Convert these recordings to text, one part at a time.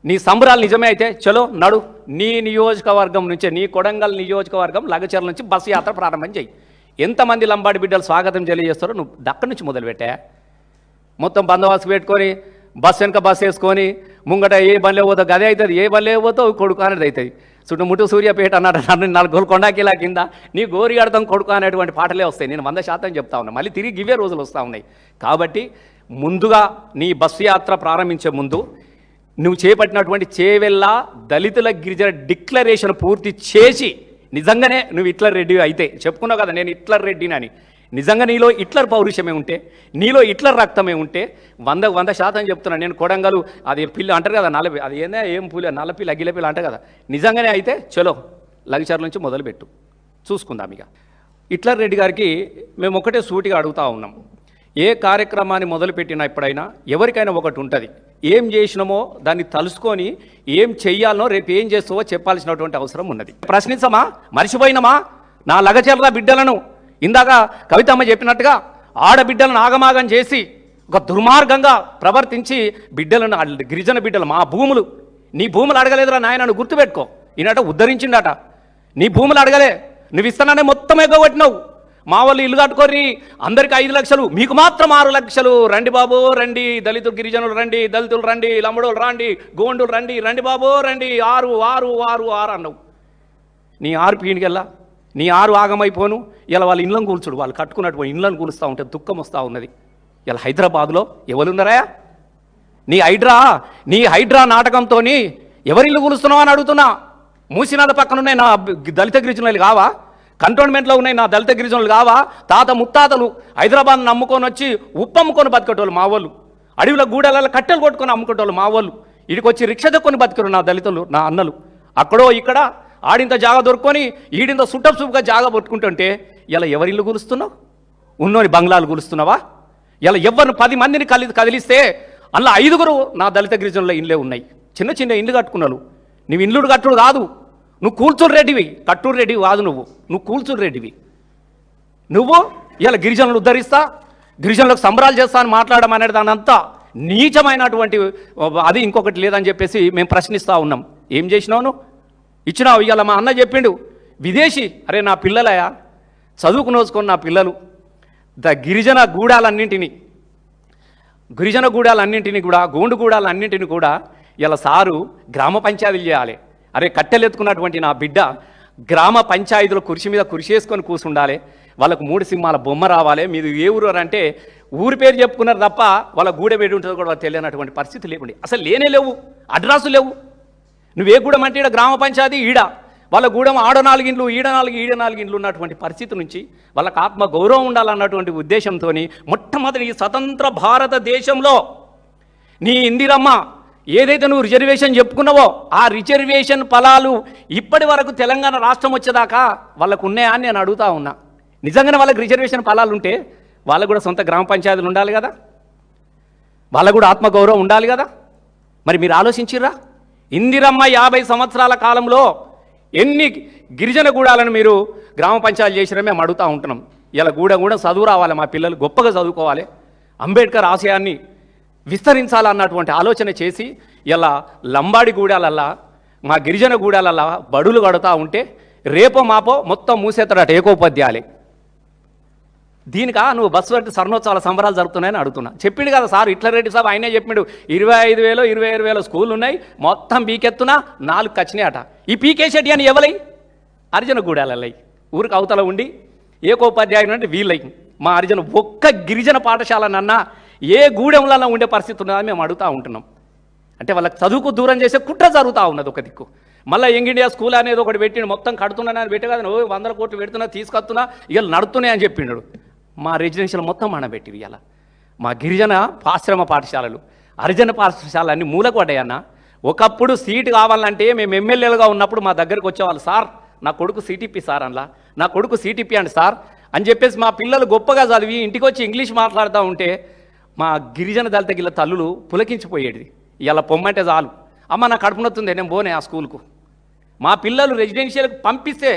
నీ సంబరాలు నిజమే అయితే చలో నడు, నీ నియోజకవర్గం నుంచే, నీ కొడంగల్ నియోజకవర్గం లగచర్ల నుంచి బస్సు యాత్ర ప్రారంభం చేయి. ఎంతమంది లంబాడి బిడ్డలు స్వాగతం తెలియజేస్తారో నువ్వు దక్కడి నుంచి మొదలుపెట్టా. మొత్తం బందోబస్తు పెట్టుకొని బస్సు వెనక బస్సు వేసుకొని ముంగట ఏ బండ్లే పోతావు గదే అవుతుంది, ఏ బండ్లే పోతావు కొడుకు అనేది అవుతుంది. చుట్టుముట్టు సూర్యాపేట అన్నాడు, నన్ను 4 కొండాకిలా కింద నీ గోరి ఆడతాం కొడుకు అనేటువంటి పాటలే వస్తాయి. నేను 100% చెప్తా ఉన్నా, మళ్ళీ తిరిగి ఇవే రోజులు వస్తూ ఉన్నాయి. కాబట్టి ముందుగా నీ బస్సు యాత్ర ప్రారంభించే ముందు నువ్వు చేపట్టినటువంటి చేవెళ్ళ దళితుల గిరిజన డిక్లరేషన్ పూర్తి చేసి, నిజంగానే నువ్వు హిట్లర్ రెడ్డి అయితే చెప్పుకున్నావు కదా నేను హిట్లర్ రెడ్డిని అని, నిజంగా నీలో హిట్లర్ పౌరుషమే ఉంటే, నీలో హిట్లర్ రక్తమే ఉంటే 100% చెప్తున్నాను నేను. కొడంగలు అది పిల్లి అంటారు కదా, నల్లపిల్లి, అది ఏందా ఏం పులి, నల్లపిల్లి అగిలపిల్లి అంటారు కదా, నిజంగానే అయితే చలో లగచర్ల నుంచి మొదలుపెట్టు, చూసుకుందాం. ఇక హిట్లర్ రెడ్డి గారికి మేము ఒకటే సూటిగా అడుగుతూ ఉన్నాం, ఏ కార్యక్రమాన్ని మొదలుపెట్టినా ఎప్పుడైనా ఎవరికైనా ఒకటి ఉంటుంది, ఏం చేసినామో దాన్ని తలుసుకొని ఏం చెయ్యాలనో రేపు ఏం చేస్తావో చెప్పాల్సినటువంటి అవసరం ఉన్నది. ప్రశ్నించమా, మర్చిపోయినమా నా లగచర్ల బిడ్డలను? ఇందాక కవితమ్మ చెప్పినట్టుగా ఆడబిడ్డలను ఆగమాగం చేసి ఒక దుర్మార్గంగా ప్రవర్తించి బిడ్డలను, గిరిజన బిడ్డలు మా భూములు, నీ భూములు అడగలేదురా నాయన, నువ్వు గుర్తుపెట్టుకో. ఈయనట ఉద్ధరించిండట, నీ భూములు అడగలే, నువ్వు ఇస్తాననే మొత్తం ఎగ్గొట్టినావు. మా వాళ్ళు ఇల్లు కట్టుకొని అందరికి 5 లక్షలు, మీకు మాత్రం 6 లక్షలు. రండి బాబు రండి, దళితులు గిరిజనులు రండి, దళితులు రండి, లంబడోలు రండి, గోండులు రండి, రండి బాబు రండి, 6 6 6 6 అన్నావు. నీ 6 పీనికెళ్ళా, నీ 6 ఆగమైపోను. ఇలా వాళ్ళ ఇళ్ళను కూల్చుడు, వాళ్ళు కట్టుకున్నటువంటి ఇళ్ళను కూలుస్తూ ఉంటే దుఃఖం వస్తూ ఉన్నది. ఇలా హైదరాబాద్లో ఎవరున్నారా? నీ హైడ్రా నాటకంతో ఎవరిల్లు కూలుస్తున్నావు అని అడుగుతున్నా. మూసినాల పక్కన ఉన్నాయి నా దళిత గిరిజనులు కావా? కంటోన్మెంట్లో ఉన్నాయి నా దళిత గిరిజనులు కావా? తాత ముత్తాతలు హైదరాబాద్ అమ్ముకొని వచ్చి ఉప్పు అమ్ముకొని బతికేటోళ్ళు మా వాళ్ళు, అడవిలో గూడెల కట్టెలు కొట్టుకొని అమ్ముకునేటోళ్ళు మా వాళ్ళు, ఇడికొచ్చి రిక్ష దొక్కొని బతికారు నా దళితులు, నా అన్నలు. అక్కడో ఇక్కడ ఆడింత జాగా దొరుకుని ఈడింత సుట్టపుగా జాగా పట్టుకుంటుంటే ఇలా ఎవరిల్లు కూలుస్తున్నావు? ఉన్నోని బంగ్లాలు కూలుస్తున్నావా? ఇలా ఎవరిని 10 మందిని కదిలిస్తే అందులో 5గురు నా దళిత గిరిజనుల ఇండ్లే ఉన్నాయి. చిన్న చిన్న ఇండ్లు కట్టుకున్నాను. నువ్వు ఇండ్లు కట్టుడు కాదు, నువ్వు కూల్చుడు రెడ్డివి, కట్టూరు రెడ్డివి కాదు, నువ్వు కూల్చుడు రెడ్డివి. నువ్వు ఇలా గిరిజనులు ఉద్ధరిస్తా, గిరిజనులకు సంబరాలు చేస్తా అని మాట్లాడడం అనేది దాని అంతా నీచమైనటువంటి అది ఇంకొకటి లేదని చెప్పేసి మేము ప్రశ్నిస్తూ ఉన్నాం. ఏం చేసినావు నువ్వు? ఇచ్చినావు. ఇవాళ మా అన్న చెప్పిండు, విదేశీ, అరే నా పిల్లలయా చదువుకు నోచుకొని నా పిల్లలు గిరిజన గూడాలన్నింటినీ కూడా గోండు గూడాలన్నింటినీ కూడా ఇలా సారు గ్రామ పంచాయతీలు చేయాలి. అరే కట్టెలెత్తుకున్నటువంటి నా బిడ్డ గ్రామ పంచాయతీలో కుర్చీ మీద కుర్చీ వేసుకొని కూర్చుండాలి, వాళ్ళకు 3 సింహాల బొమ్మ రావాలి. మీరు ఏ ఊరు అంటే ఊరి పేరు చెప్పుకున్నారు తప్ప వాళ్ళ గూడెం ఉంటుందో కూడా తెలియనటువంటి పరిస్థితి లేకుండే, అసలు లేవు, అడ్రస్సు లేవు. నువ్వే గూడెం అంటే ఈడ గ్రామ పంచాయతీ, ఈడ వాళ్ళ గూడెం ఆడ 4 ఇండ్లు, ఈడ 4 ఇండ్లు ఉన్నటువంటి పరిస్థితి నుంచి వాళ్ళకు ఆత్మ గౌరవం ఉండాలన్నటువంటి ఉద్దేశంతో మొట్టమొదటి ఈ స్వతంత్ర భారతదేశంలో నీ ఇందిరమ్మ ఏదైతే నువ్వు రిజర్వేషన్ చెప్పుకున్నావో ఆ రిజర్వేషన్ ఫలాలు ఇప్పటి వరకు తెలంగాణ రాష్ట్రం వచ్చేదాకా వాళ్ళకు ఉన్నాయా అని నేను అడుగుతా ఉన్నా. నిజంగానే వాళ్ళకి రిజర్వేషన్ ఫలాలు ఉంటే వాళ్ళకు కూడా సొంత గ్రామ పంచాయతీలు ఉండాలి కదా, వాళ్ళకు కూడా ఆత్మగౌరవం ఉండాలి కదా. మరి మీరు ఆలోచించిర్రా? ఇందిరమ్మ 50 సంవత్సరాల కాలంలో ఎన్ని గిరిజన గూడాలను మీరు గ్రామ పంచాయతీలు చేసినా మేము అడుగుతూ ఉంటున్నాం. ఇలా గూడ చదువు రావాలి, మా పిల్లలు గొప్పగా చదువుకోవాలి, అంబేద్కర్ ఆశయాన్ని విస్తరించాలన్నటువంటి ఆలోచన చేసి ఇలా లంబాడి గూడాలల్లా మా గిరిజన గూడాలల్లా బడులు కడుతూ ఉంటే రేపో మాపో మొత్తం మూసేస్తాడట ఏకోపాధ్యాయులే. దీనికా నువ్వు బస్సు పెట్టి స్వర్ణోత్సవాల సంబరాలు జరుగుతున్నాయని అడుగుతున్నా. చెప్పిండు కదా సార్ హిట్లర్ రెడ్డి సాబ్, ఆయనే చెప్పిండు 25,000 26,000 స్కూళ్ళు ఉన్నాయి, మొత్తం పీకెత్తున 4 కచ్చినాయి అట. ఈ పీకేసేటి అని ఎవలై? హరిజన గూడాలల్లై, ఊరికి అవతల ఉండి ఏకోపాధ్యాయుడు అంటే వీళ్ళై. మా హరిజన ఒక్క గిరిజన పాఠశాలనన్నా ఏ గూడెంలలో ఉండే పరిస్థితి ఉన్నదని మేము అడుగుతూ ఉంటున్నాం. అంటే వాళ్ళకి చదువుకు దూరం చేసే కుట్ర జరుగుతూ ఉన్నది ఒక దిక్కు. మళ్ళీ యంగ్ ఇండియా స్కూల్ అనేది ఒకటి పెట్టిండు, మొత్తం కడుతున్నానని పెట్టి కదా 100 కోట్లు పెడుతున్నా తీసుకొస్తున్నా ఇవాళ నడుతున్నాయి అని చెప్పిండు. మా రెసిడెన్షియల్ మొత్తం మనబెట్టి ఇవాళ మా గిరిజన ఆశ్రమ పాఠశాలలు, హరిజన పాఠశాలలు అన్నీ మూలకు పడ్డాయన్న. ఒకప్పుడు సీటు కావాలంటే మేము ఎమ్మెల్యేలుగా ఉన్నప్పుడు మా దగ్గరకు వచ్చేవాళ్ళు, సార్ నా కొడుకు సిటిపి సార్ అనలా, నా కొడుకు సిటిపి అండి సార్ అని చెప్పేసి మా పిల్లలు గొప్పగా చదివి ఇంటికి వచ్చి ఇంగ్లీష్ మాట్లాడుతూ ఉంటే మా గిరిజన దళిత గిల్ల తల్లులు పులకించిపోయేది. ఇలా పొమ్మంటే చాలు, అమ్మ నా కడుపు నొత్తుంది నేను పోనే ఆ స్కూల్కు. మా పిల్లలు రెసిడెన్షియల్కి పంపిస్తే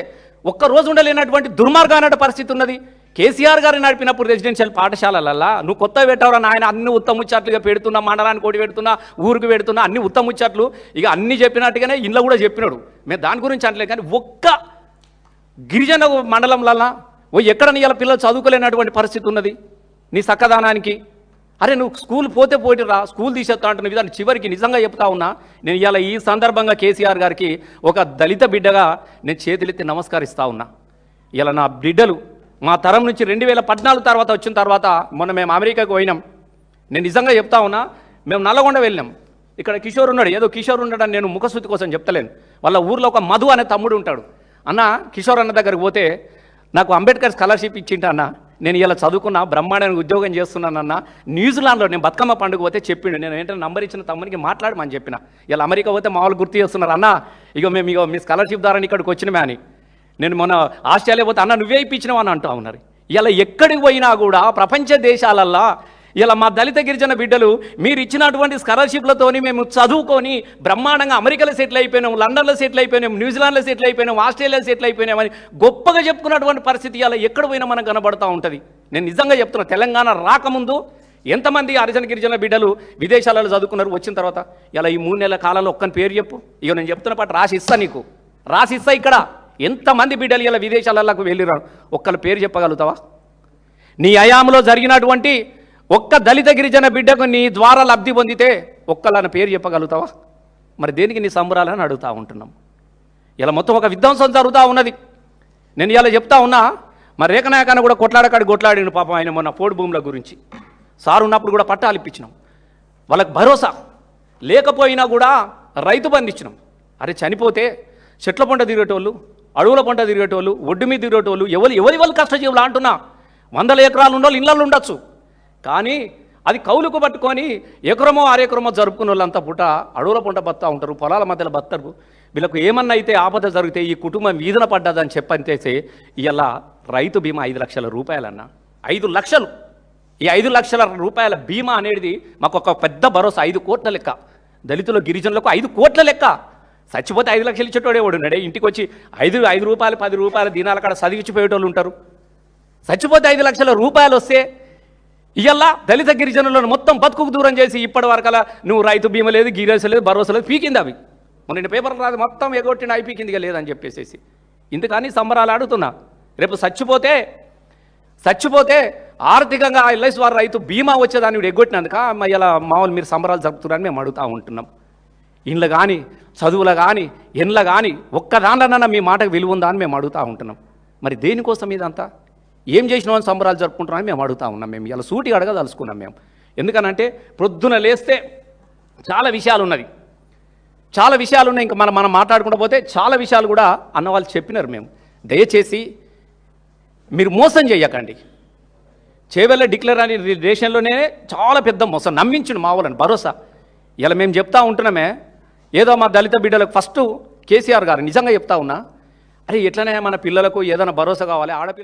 ఒక్కరోజు ఉండలేనటువంటి దుర్మార్గమైన పరిస్థితి ఉన్నది. కేసీఆర్ గారు నడిపినప్పుడు రెసిడెన్షియల్ పాఠశాలలల్లా నువ్వు కొత్త పెట్టవరా నాయన, అన్ని ఉత్తముచ్చట్లుగా పెడుతున్నా, మండలానికి ఒకటి పెడుతున్నా, ఊరికి పెడుతున్నా, అన్ని ఉత్తముచ్చట్లు ఇక అన్ని చెప్పినట్టుగానే ఇంట్లో కూడా చెప్పినాడు. మేము దాని గురించి అనలేదు. కానీ ఒక్క గిరిజన మండలంలల్లా ఎక్కడ నీ ఇలా పిల్లలు చదువుకోలేనటువంటి పరిస్థితి ఉన్నది నీ చక్కదానానికి. అరే నువ్వు స్కూల్ పోతే పోయిరా, స్కూల్ తీసేస్తా అంటున్న విధానం చివరికి నిజంగా చెప్తా ఉన్నా. నేను ఇలా ఈ సందర్భంగా కేసీఆర్ గారికి ఒక దళిత బిడ్డగా నేను చేతులెత్తి నమస్కరిస్తా ఉన్నా. ఇలా నా బిడ్డలు మా తరం నుంచి 2014 తర్వాత వచ్చిన తర్వాత మొన్న మేము అమెరికాకు పోయినాం. నేను నిజంగా చెప్తా ఉన్నా, మేము నల్లగొండ వెళ్ళినాం. ఇక్కడ కిషోర్ ఉన్నాడు, ఏదో కిషోర్ ఉన్నాడని నేను ముఖశుద్ధి కోసం చెప్తలేను. వాళ్ళ ఊర్లో ఒక మధు అనే తమ్ముడు ఉంటాడు. అన్న కిషోర్ అన్న దగ్గరికి పోతే నాకు అంబేద్కర్ స్కాలర్షిప్ ఇచ్చింట అన్న, నేను ఇలా చదువుకున్నా, బ్రహ్మాండానికి ఉద్యోగం చేస్తున్నానన్న. న్యూజిలాండ్లో నేను బతుకమ్మ పండుగ పోతే చెప్పిండు. నేను ఏంటంటే నంబర్ ఇచ్చిన తమ్మునికి మాట్లాడమని చెప్పిన. ఇలా అమెరికా పోతే మామూలు గుర్తు చేస్తున్నారు అన్న, ఇక మీ స్కాలర్షిప్ ద్వారా ఇక్కడికి వచ్చినమే అని. నేను మొన్న ఆస్ట్రేలియా పోతే అన్న నువ్వే ఇప్పించినావు అని అంటూ ఉన్నారు. ఇలా ఎక్కడికి పోయినా కూడా ప్రపంచ దేశాలల్లో ఇలా మా దళిత గిరిజన బిడ్డలు మీరు ఇచ్చినటువంటి స్కాలర్షిప్లతోని మేము చదువుకొని బ్రహ్మాండంగా అమెరికాలో సెటిల్ అయిపోయినాం, లండన్లో సెటిల్ అయిపోయినాం, న్యూజిలాండ్లో సెటిల్ అయిపోయినాం, ఆస్ట్రేలియాలో సెటిల్ అయిపోయినామని గొప్పగా చెప్పుకున్నటువంటి పరిస్థితి ఇలా ఎక్కడ పోయినా మనకు కనబడుతూ ఉంటుంది. నేను నిజంగా చెప్తున్నా, తెలంగాణ రాకముందు ఎంతమంది హరిజన గిరిజన బిడ్డలు విదేశాలలో చదువుకున్నారు, వచ్చిన తర్వాత ఇలా ఈ 3 నెలల కాలంలో ఒక్కని పేరు చెప్పు. ఇక నేను చెప్తున్న పాటు రాసి ఇస్తా, నీకు రాసి ఇస్తా. ఇక్కడ ఎంతమంది బిడ్డలు ఇలా విదేశాలకు వెళ్ళిరారు, ఒక్కళ్ళ పేరు చెప్పగలుగుతావా? నీ హయాంలో జరిగినటువంటి ఒక్క దళిత గిరిజన బిడ్డకు నీ ద్వారా లబ్ధి పొందితే ఒక్కళ్ళని పేరు చెప్పగలుగుతావా? మరి దేనికి నీ సంబరాలని అడుగుతూ ఉంటున్నాం. ఇలా మొత్తం ఒక విధ్వంసం జరుగుతూ ఉన్నది. నేను ఇలా చెప్తా ఉన్నా, మరి రేఖనాయకాన్ని కూడా కొట్లాడాడు పాపం ఆయన మొన్న పోడు భూముల గురించి. సార్ ఉన్నప్పుడు కూడా పట్టాలు ఇప్పించినాం, వాళ్ళకి భరోసా లేకపోయినా కూడా రైతు బంధు ఇచ్చినాం. అరే చనిపోతే చెట్ల పంట తిరిగేటోళ్ళు, అడవుల పంట తిరిగేటోళ్ళు, ఒడ్డు మీద తిరిగేటోళ్ళు, ఎవరి వాళ్ళు కష్టజీవులు అంటున్నా. 100 ఎకరాలు ఉన్నోళ్ళు ఇళ్ళల్లో ఉండొచ్చు, కానీ అది కౌలుకు పట్టుకొని ఎకరమో అరెకరమో జరుపుకున్న వాళ్ళంతా పూట అడవుల పంట బతా ఉంటారు, పొలాల మధ్యలో బతారు. వీళ్ళకు ఏమన్నా అయితే ఆపద జరిగితే ఈ కుటుంబం వీధన పడ్డదని చెప్పంతేసే ఇలా రైతు బీమా 5 లక్షల రూపాయలన్న. 5 లక్షలు. ఈ 5 లక్షల రూపాయల బీమా అనేది మాకు ఒక పెద్ద భరోసా. 5 కోట్ల లెక్క, దళితుల గిరిజనులకు 5 కోట్ల లెక్క. చచ్చిపోతే 5 లక్షలు ఇచ్చేటోడేవాడు ఉన్నాడే, ఇంటికి వచ్చి 5 రూపాయలు 10 రూపాయల దినాల కాడ చదివించిపోయేటోళ్ళు ఉంటారు. చచ్చిపోతే 5 లక్షల రూపాయలు వస్తే ఇయ్యల్లా దళిత గిరిజనులను మొత్తం బతుకుకు దూరం చేసి ఇప్పటి వరకలా నువ్వు రైతు బీమా లేదు, గిరిజన లేదు, భరోసా లేదు, పీకింది అవి. మొన్న పేపర్లు రాదు మొత్తం ఎగొట్టిన అయిపీకిందిగా లేదని చెప్పేసి ఇందుకని సంబరాలు ఆడుతున్నా. రేపు చచ్చిపోతే ఆర్థికంగా ఎల్ఐసి వారు రైతు బీమా వచ్చేదాన్ని ఎగ్గొట్టినందుక ఇలా మామూలు మీరు సంబరాలు జరుపుతున్నారని మేము అడుగుతూ ఉంటున్నాం. ఇండ్లు కానీ చదువులు కానీ ఎండ్ల కానీ ఒక్క దాంట్లోనన్నా మీ మాటకు విలువ ఉందా అని మేము అడుగుతూ ఉంటున్నాం. మరి దేనికోసం ఇదంతా ఏం చేసినాం అని సంబరాలు జరుపుకుంటున్నామని మేము అడుగుతూ ఉన్నాం. మేము ఇలా సూటిగా అడగదలుచుకున్నాం మేము. ఎందుకనంటే ప్రొద్దున లేస్తే చాలా విషయాలు ఉన్నది, చాలా విషయాలు ఉన్నాయి. ఇంకా మనం మాట్లాడుకుంటూ పోతే చాలా విషయాలు కూడా అన్నవాళ్ళు చెప్పినారు. మేము దయచేసి మీరు మోసం చేయకండి. చేవెళ్ళ డిక్లేర్ అనే దేశంలోనే చాలా పెద్ద మోసం నమ్మించిన మావులని భరోసా. ఇలా మేము చెప్తా ఉంటున్నామే, ఏదో మా దళిత బిడ్డలకు ఫస్ట్ కేసీఆర్ గారు నిజంగా చెప్తా ఉన్నా, అరే ఎట్లనే మన పిల్లలకు ఏదైనా భరోసా కావాలి, ఆడపిల్ల